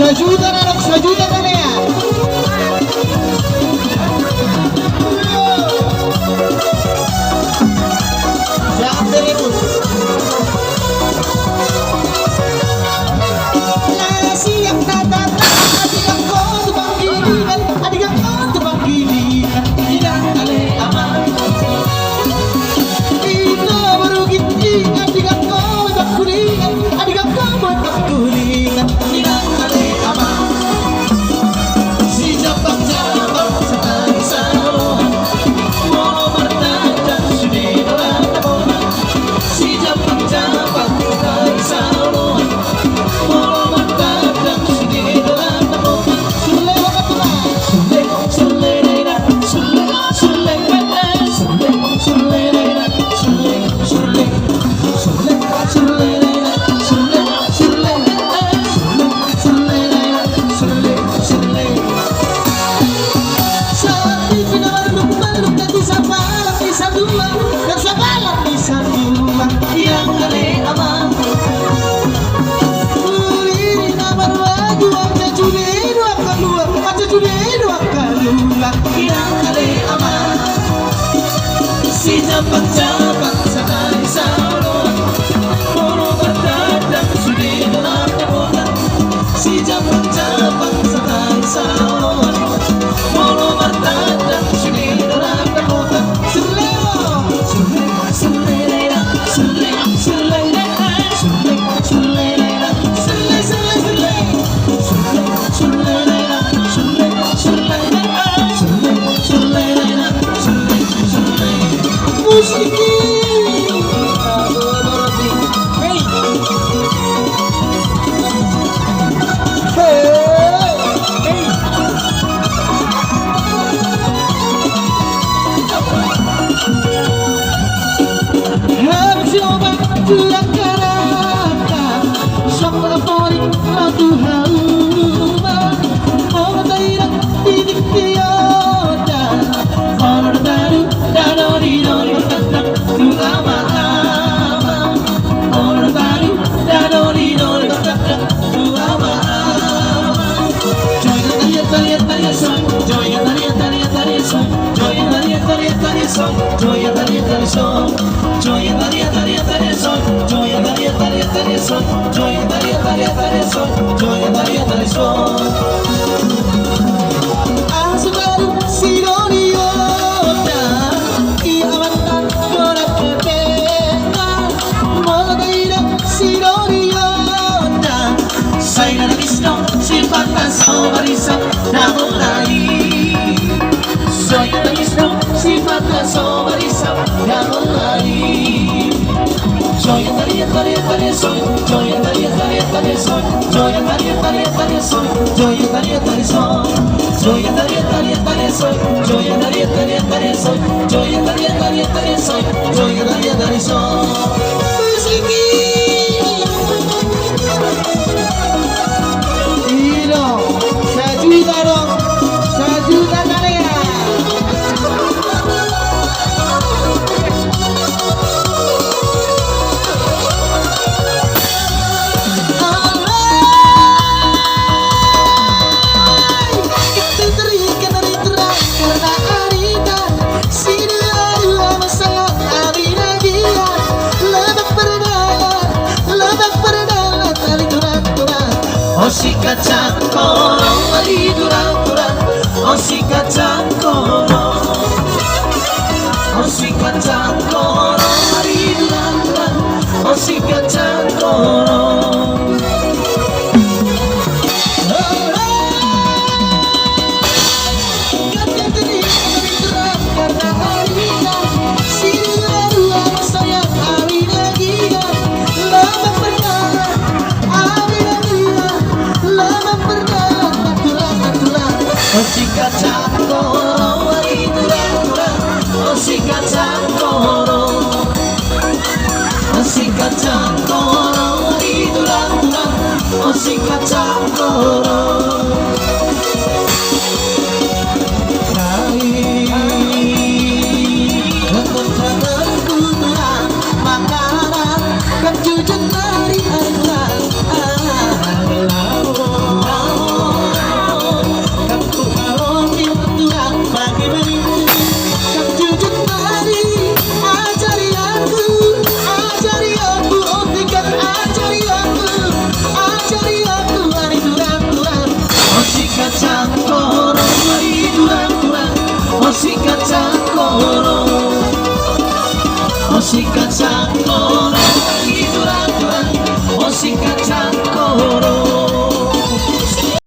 Sejuta anak, sejuta kalian. Jangan serius. Siap tatap adik aku tebang gilingan, adik aku tebang gilingan, tidak kali aman. Kita merugi adik aku tebang kuningan, adik aku tebang kuningan, tidak kali aman. Si jabang-jabang sekali saluran, mau bertandang sudah dalam tabuhan. Si jabang-jabang sekali saluran, mau bertandang sudah dalam tabuhan. Sule wakatulah, sule, sule daerah, sule, sule daerah, sule, sule daerah, sule, sule, sule, sule daerah, sule, sule daerah, sule, sule daerah, sule, sule. Saat di final nanti sabalah bisa dua, dan sabalah bisa dua yang kali aman. Uli nomor dua, judi dua kedua, judi dua kedua yang kali aman. Si jabang-jabang sekali saluran, mau bertandang sudah dalam tabuhan. Si jabang-jabang sekali saluran, mau bertandang sudah dalam tabuhan. Sule, sule, sule daerah, sule, sule daerah, sule, sule daerah, sule, sule, sule, sule, sule daerah, sule, sule daerah, sule, sule daerah, sule, sule. Musiki, hey, habis obat gula karaka, sok favorit lagu hauma, orang daerah titik tiada, orang baru dadori dori berkata lama-lama, orang baru dadori dori berkata lama-lama. Joy taria taria son, joy taria taria taria son, joy taria taria taria son, joy taria taria son, joy taria taria taria son, joy taria taria taria son, joy taria taria taria son, joy taria taria son. Asubaru sinoniota, iamatan korak ketena, modaira sinoniota, saya nagisno sifatan sobarisan namulai. Saya nagisno sifatan sobarisan namulai. Joy taria taria taria son, joy taria taria taria son, joy taria taria taria son, joy taria taria son, joy taria taria taria son, joy taria taria taria son, joy taria taria taria son, joy taria taria son. Musiki. Ilo, sejuta dong, sejuta kalian. Itu terikat dari terang karena arita, si dua mesra Amina dia, lebak perdana tali turang-turang. Oh si kacang korong tali turang-turang, oh si kacang korong, oh si kacang korong tali turang-turang, oh si kacang korong. Oh si kacang korong wali turang-turang, oh si kacang korong, oh si kacang korong wali turang-turang, oh si kacang korong. Makanan kan jujur dari Allah, sikat sa aklo